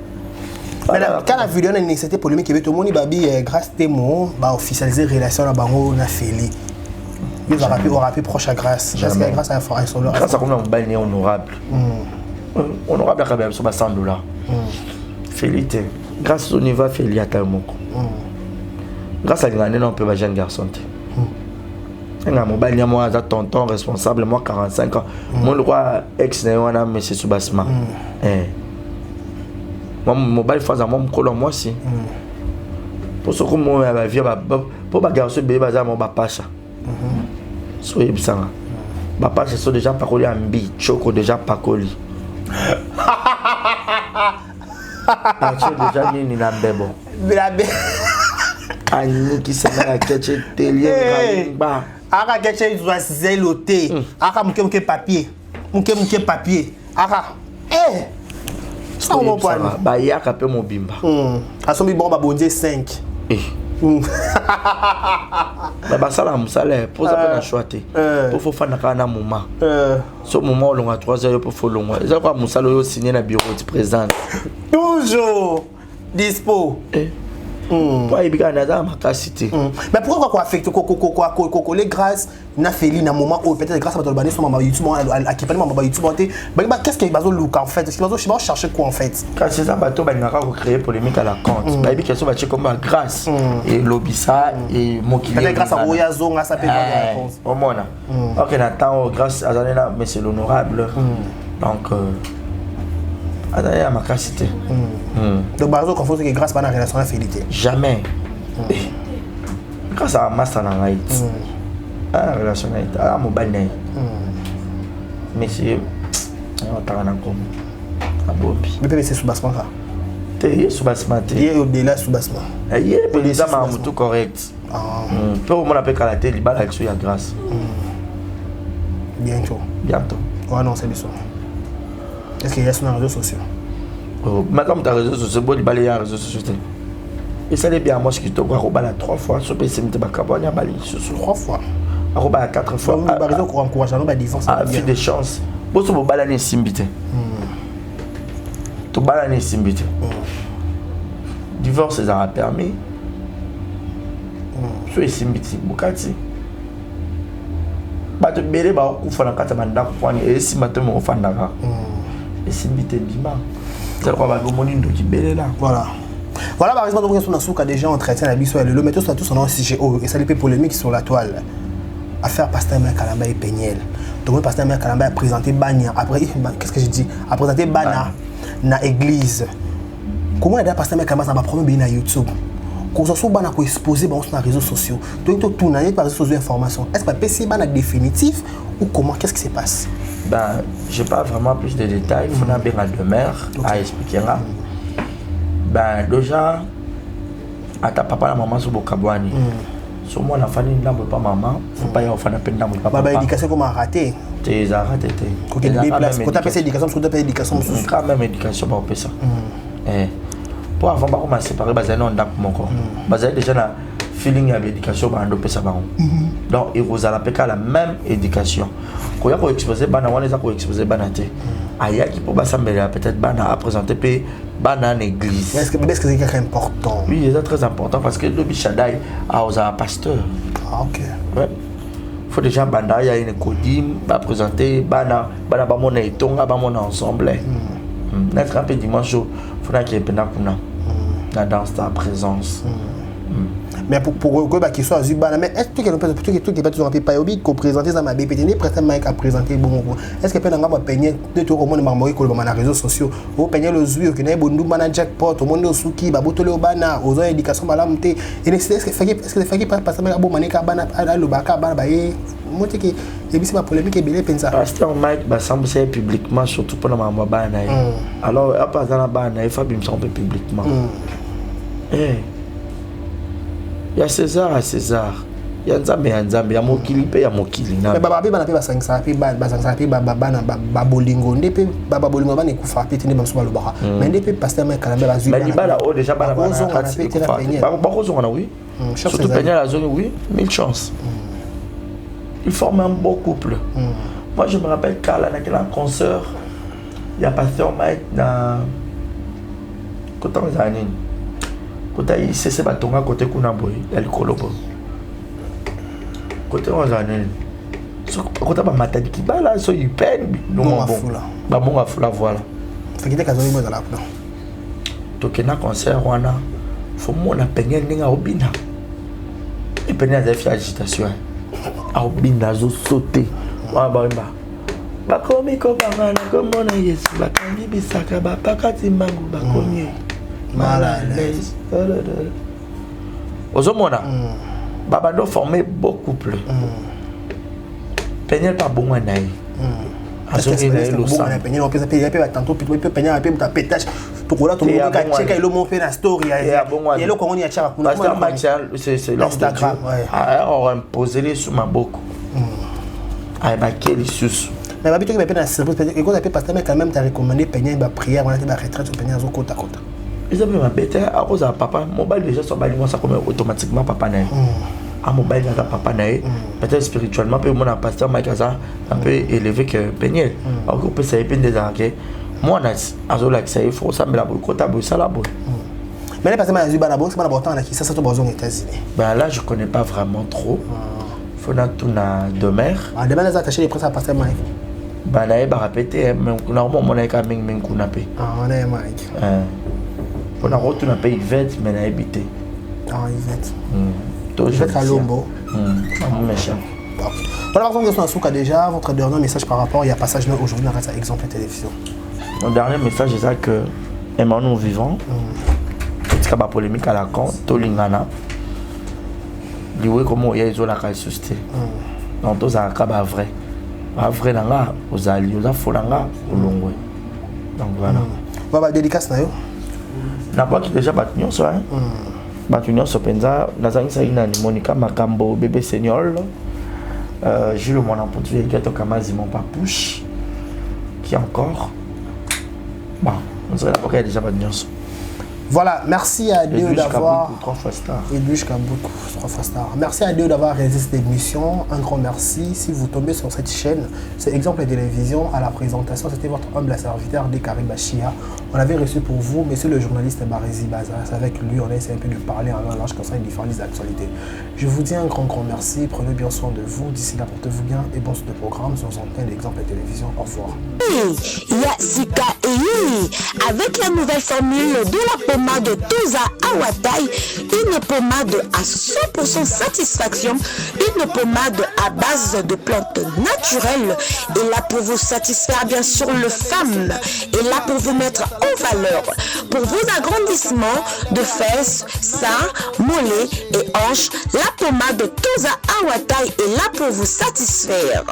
Mais quand la vidéo n'a c'était polémique, tout le monde babi grâce témoin va officialiser relation à bango na Feli. Il va rappeler proche à grâce. Parce que grâce à l'information là. Grâce à comme un bail honorable. Honorable quand même sur $100. Félité. Grâce au niveau Feli à Talmoko. Grâce à l'année on peut ba jeune garçon. Un mobile moi à tonton responsable moi 45 ans. Mon roi ex na monsieur Soubasma. Mon mobile phase à mon colon moi aussi. Pour ce que moi ma vie pour ba garçon bébé baza mon ba pacha. So yebisanga. Ba pacha so déjà pas collé ambi, choco déjà pas collé. Ache déjà ni na bebo. Blabe. Ani qui s'en a ketché télé ba. Aka ketché doit zeloté. Aka mke papier. Mke papier. Aka ça on va pas ba ya ka pe mon bimba asombi bon ba bondier 5 mais ba sala musale pour ça na choiter pour faut faire na moment so moment on a 3 heures pour faut long ça quoi musale yo signer na bureau du président toujours dispo pour ibika na za makasité mais pourquoi quoi affecte quoi les grâce na Feli na moment où peut-être grâce à votre banner sur ma YouTube à qui parle ma YouTube qu'est-ce qu'il va look en fait est-ce qu'il va chercher quoi en fait quand c'est ça bateau ba ngaka ko créer polémique à la compte ba ibika so ba check comme grâce et lobisa et mokili peut-être grâce à Oya Zonga ça peut donner réponse au mona OK na temps grâce à Zanena mais c'est l'honorable donc il y a ma capacité. Donc, par exemple, confond que grâce à la relation à la fidélité. Jamais. Grâce à ma master en Haïti. La relation à Haïti. Ah, mon bain. Monsieur, on t'a rien comme. Ah, bon. Mais c'est sous-bassement. Tu es sous-bassement. Tu es au-delà sous-bassement. Il est déjà tout correct. Peu au monde appelle Kalaté, il bat avec grâce. Bientôt. Bientôt. Ouais, non, c'est ça. Est-ce qu'il y a sur les réseaux sociaux? Maintenant, tu as réseaux sociaux, il y a les réseaux sociaux. Et ça, c'est bien, moi, ce qui te voit, il 3 fois. Sur PC, il y a 3 fois. Il y a 4 fois. Il y a réseau qui encourage à nous, il y a des chances. Vous avez un balai simbité. Tu as un balai simbité. Divorce, ça a permis. Tu es simbité. Bukati. Tu es belé, tu es fait un katamanda. Et si tu es fait un katamanda. Et si tu es bima. C'est quoi va gomonindo qui belé là. Voilà par exemple donc on a déjà entretien la biso le méthode tout son sujet et ça les polémique sur la toile. Affaire Pasteur Mère Kalamba et Peñel. Donc Pasteur Mère Kalamba a présenté Bania après qu'est-ce que j'ai dit? A présenté Bana na église. Comment aider Pasteur Mère Kalamba ça va prendre bien na YouTube. Qu'on soit Bana ko exposer sur les réseaux sociaux. Donc tout tourner par réseaux sociaux information. Est-ce que PC Bana définitif ou comment qu'est-ce qui se passe? Ben, je n'ai pas vraiment plus de détails. Il faut bien la demeure à expliquer là. Ben, déjà, à ta papa, la maman, sur Bokabouani. Sur moi, la famille, n'a pas maman. Il ne faut pas y avoir de peine dans mon papa. Bah, l'éducation, comment raté? Tu es raté. Quand tu as fait l'éducation, tu as fait l'éducation. Tu as même l'éducation pour ça. Pour avant, on m'a séparé, on a mon corps. Déjà, la feeling de l'éducation, on a ça. Donc, il vous a la même éducation. Quand il y a exposé bana on les a exposé bana té aya qui pour s'embêter peut-être bana à présenter pe bana en église est-ce que c'est quelque important? Oui, c'est très important parce que le bichadai a aux pasteur. Ah OK. Ouais. Faut déjà banda il y a une codim va présenter bana ba mon etonga ba mon ensemble. N'être un peu dimanche faut qu'il y ait pena kuna. La danse ta présence. mais pour que qu'il soit Zubana, mais est-ce que quelqu'un peut toujours pas obi qu'on présenter ça ma BPTN presque Mike a présenté bon est-ce que peut nga ba peigner de tout au monde marmory ko na réseaux sociaux au peigner le zuyo que na bondu bana jackpot au monde suki ba botole obana aux éducation malamte et est-ce que fait pas passer ba bon manika bana le baka bana ba e monte que et puis c'est ma polémique et belé pensa pasteur Mike ba semble c'est publiquement surtout pour la maman bana alors à pas dans la bana il faut bien semble publiquement eh il y a César à César il y a Nzambe il y a Mokili pe ya Mokili na mais baba pe bana pe basangisa pe basangisa pe bana ba bolingo ndepe baba bolingo bana kufa pe tindi bamso balobaka mais ndepe pasteur Mike Kalambe bazui mais libala o déjà bana ba kozonga na oui surtout Peña la zone oui 1000 chances ils forment un beau couple moi je me rappelle Carla na quel concert il y a pasteur Mike na côté zanine côté il c'est batonga côté kuna boy ya likolobo côté zanine so côté ba matadi ki bala so il peine non bon ba bon afula voilà fait que kazo mo la plan to kena concert wana faut mona peña ninga obina et peña za fi agitation a obina zo sauter wa ba ba bakomi ko bangana ko mona Yesu bakangi bisaka ba pakati mangu bakomi malaise ozomona baba do former beau couple Peña pas bon naï azongi na elo sa Peña on peut pas tantôt peut Peña peut ta pétage to kola to mo ka checker le mo fait la story ya le ko ngoni ya chaka kuna c'est l'Instagram on imposer les sur ma beaucoup ay ba keli susu mais babito que na surprise et quand appelle pasteur mais quand même t'as recommandé Peña ba prière on a ba retraite sur Peña zo kota kota ils ont ma bête à cause de papa mobile déjà sur bali moi ça comme automatiquement papa naï à mobile là papa naï peut-être spirituellement peut mon pasteur Mike Kaza un peu élevé que Peña alors que peut ça dépend des arcs moi on a là que ça il faut ça mais la kota bo ça la bo mais les pasteur Mazuba na bo c'est pas important là qui ça tout aux États-Unis ben là je connais pas vraiment trop faut na tout na demeure ah demain les attacher les princes à pasteur Mike ben là ba répéter mais normalement mon est quand même kuna pe on est Mike on a retourné à pays Yvette mais on a habité Yvette Yvette à Lombo méchant voilà par contre Souka déjà votre dernier message par rapport il y a passage aujourd'hui dans exemple la télévision mon dernier message c'est ça que Emmanuel vivant c'est pas polémique à la con tolingana liwe comment il y a ils ont la qualité donc tous à kaba vrai nanga aux alliés aux afolanga olongwe donc voilà baba dédicace na yo na pas qui déjà batunion ça hein batunion so penza nazangisa ina ni Monica Makambo bébé senior Jules mon emporté Gato Kamazi mon papouche qui encore bon on serait là pour qu'il y ait déjà batunion. Voilà, merci à Dieu d'avoir. 3 fois star. Edwige Kabuku, 3 fois star. Merci à Dieu d'avoir réalisé cette émission. Un grand merci. Si vous tombez sur cette chaîne, c'est Exemple de télévision. À la présentation, c'était votre humble serviteur Dekari Bachia. On avait reçu pour vous, monsieur le journaliste Barézi Baza. C'est avec lui, on a essayé un peu de parler en langue comme ça, différentes actualités. Je vous dis un grand merci. Prenez bien soin de vous. D'ici là, portez-vous bien et bon sur le programme sur antenne d'Exemple de télévision. Au revoir. Il y a Sika et avec la nouvelle formule de la pommade Toza Awatai, une pommade à 100% satisfaction, une pommade à base de plantes naturelles, et là pour vous satisfaire bien sûr le femme, et là pour vous mettre en valeur, pour vos agrandissements de fesses, seins, mollets et hanches, la pommade Toza Awatai est là pour vous satisfaire.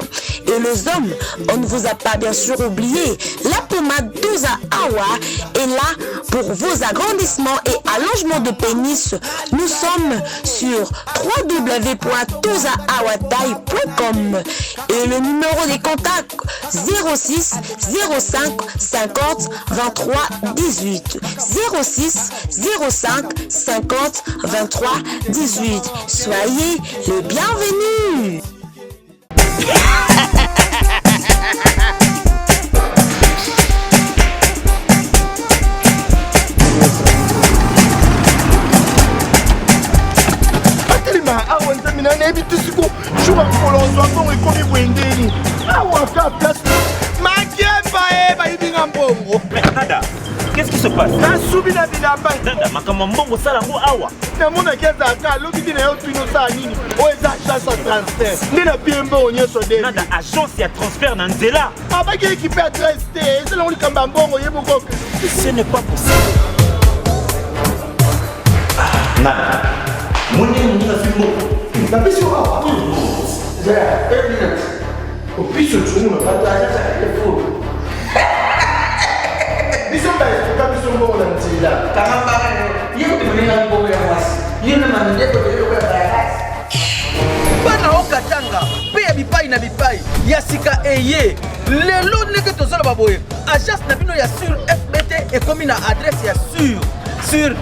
Et les hommes, on ne vous a pas bien sûr oublié, la pommade Toza Awa est là pour vos agrandissements et allongement de pénis. Nous sommes sur www.tozaawatai.com et le numéro des contacts 06 05 50 23 18 06 05 50 23 18. Soyez les bienvenus. Nada, qu'est-ce qui se passe? Nasubi na bilamba. Nanda makambo mbongo sala ngo awa. Na mona keza ka loki na yo twino sa nini? O eza agence ya transfert. Ndina piembo onyeso de. Nanda agence ya transfert na nzela. Abaki équipe ya treste. C'est là on kamba mbongo yeboko. Ce n'est pas possible. Nada. Mwenye na filmo. Na biso awa. Ja, 1 minute. O piso tsumu na pata ya fo. Biso ba ka biso mbongo na nzela. Kama ba yo te mwenye mbongo ya wasi. Yena manje to yo kwa bayasi. Bana okatanga pe ya bipai na bipai ya sika eye lelo ndenge tozala baboye agence na bino ya sur FBT ekomi na adresse ya sur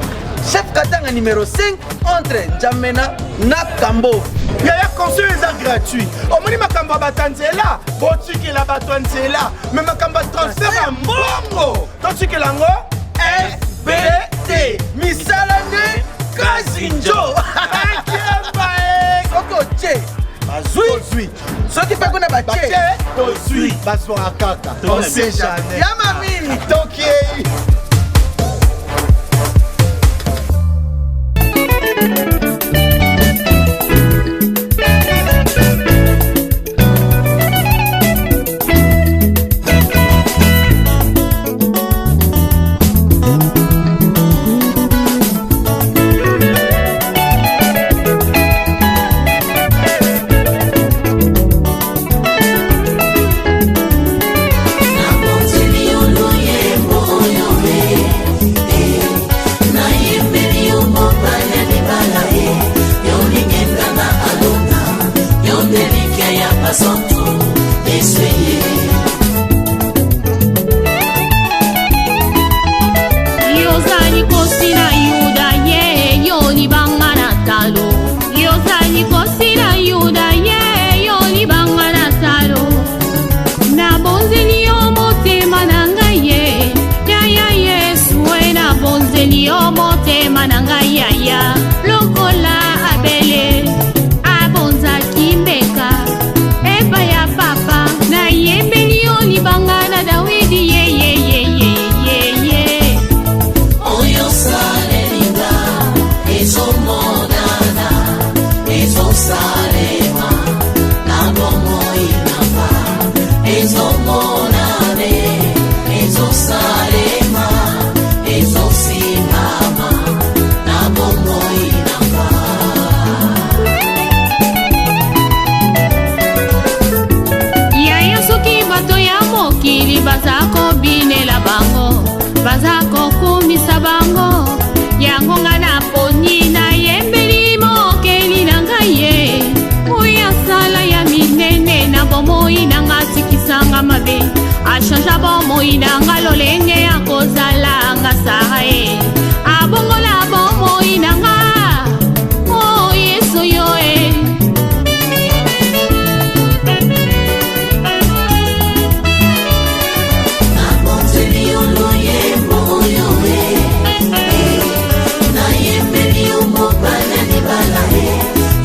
chef katanga numéro 5 entre Njamena na Kambo. Yaya conseil eza gratuit. Omoni makambo batanzela, botikela bato nzela, mais makambo transfert ya mbongo. Totikela ngo FBT. Misala nde Kazinjo. Koko che. Bazui. Soki pe kuna bache. Tozui. Bazwa kaka. On sait jamais. Yama mini. Tokiei. Achanja bomo inanga lolenge ya kozala nga sae abongola bomo inanga oh yeso yoe na bonzeli oloye mo yoe na yembeli umo bana ni balae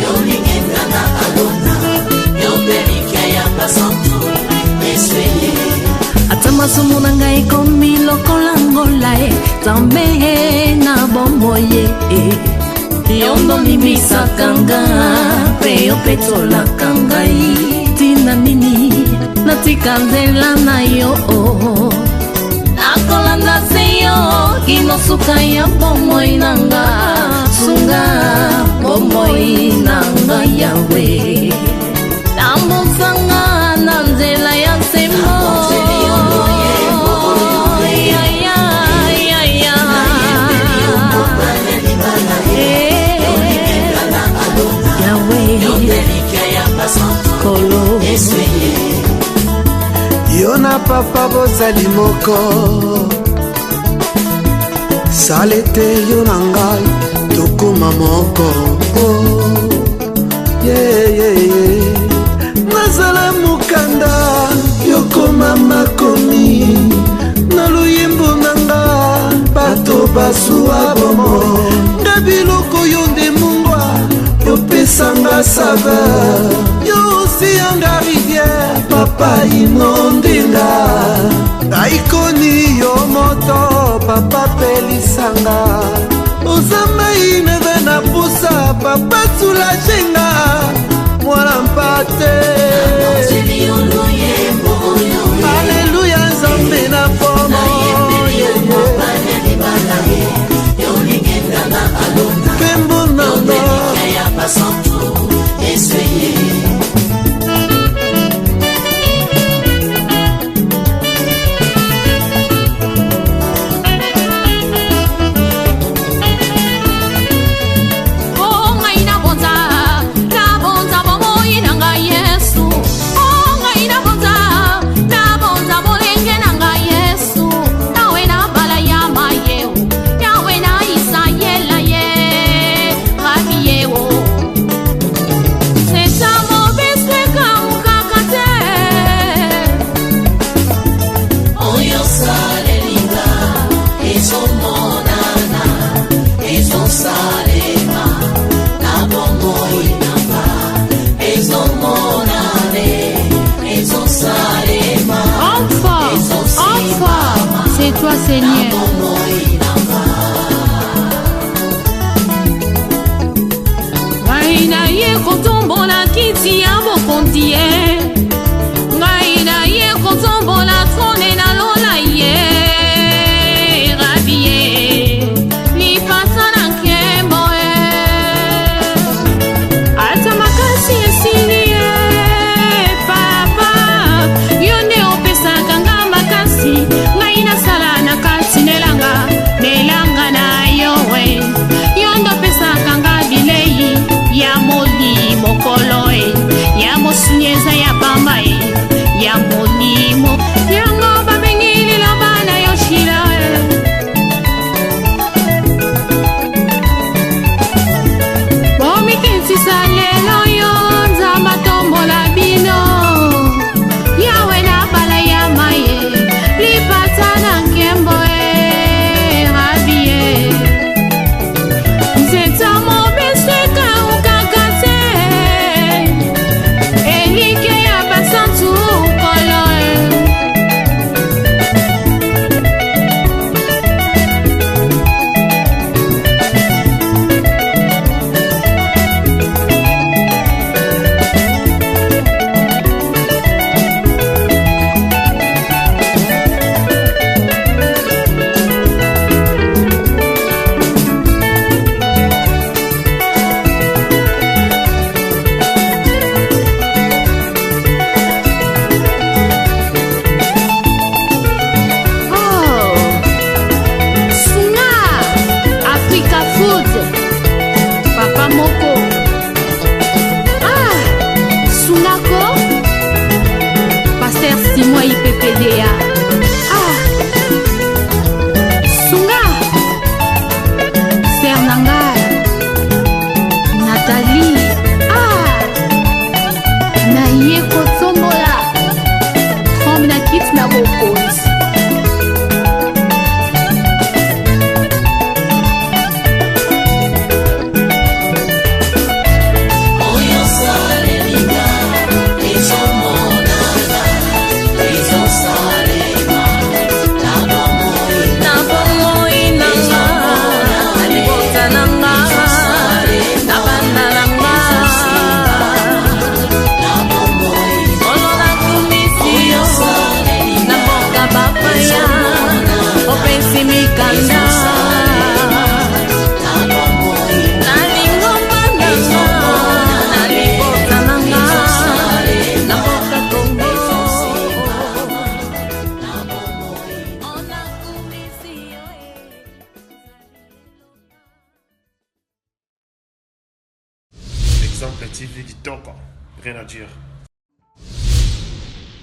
yolingenga na alona yombelika ya pasantu esweye atamasomo na ngai komi lokola ngola tambe na bomboye yondo limisaka nga mpe yo mpe tolaka ngai tina nini natika nzela na yo nakolanda se yo kino suka ya bomoi na nga sunga bomoi na nga yawe tambosanga na nzela ya nsemo yo na papa bozali moko sale te yo na ngai tokoma moko nazala mokanda yokoma makomi na luyembo na nga bato basuwa bomo nga biloko yo nde mungwa yopesanga saveur yo osiyanga rivière papa inondenga aikoni yo moto papa oyelisanga ozamai neve na pusa papa tulajenga mwana mpate aleluya nzambe na pomo kembo nanga toi Seigneur. Ngai na ye kotombola kiti ya bokonzi ye, ngai na ye kotombola trone na lola ye, rabi ye lipasa na nkembo ye, ata makasi esili ye papa, yo nde opesaka nga makasi, ngai nasala na kati nelanga na yo we, yo nde opesaka nga bilei ya molimo kolo e, ya mosunyeza ya bamba e, ya molimo yango babengili loba na yo shila e. Bomikitsisa lelo yo nzamba tombola bino, yawe na bala ya maye lipata na nkembo e, rabi e nzeta mobeseka ukakate elike ya basantu kolo e. Exemple TV Kitoko, rien à dire.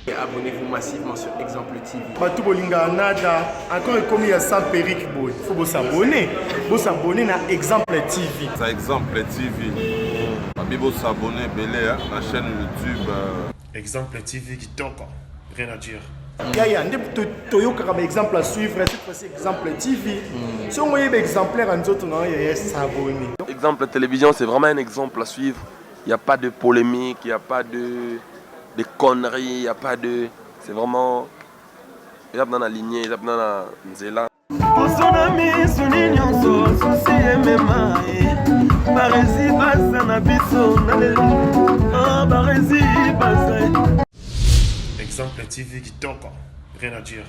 Abonnez-vous massivement sur Exemple TV. Batou bolinga nada, encore comme il y a 100 périques, il faut vous s'abonner. Vous s'abonner à Exemple TV. C'est Exemple TV. Vous s'abonner à la chaîne YouTube. Exemple TV Kitoko, rien à dire. Il y a un exemple à suivre, cette fois-ci Exemple TV. Si on voit un exemplaire en autres, il y a s'abonner. Exemple télévision, c'est vraiment un exemple à suivre. Il n'y a pas de polémique, il n'y a pas de conneries, il n'y a pas de... C'est vraiment... Il y a dans la lignée, il y a dans la nzela. liboso na misuni nyonso susi emema barezi baza na biso na lelo barezi baza Exemple TV Kitoko, rien à dire.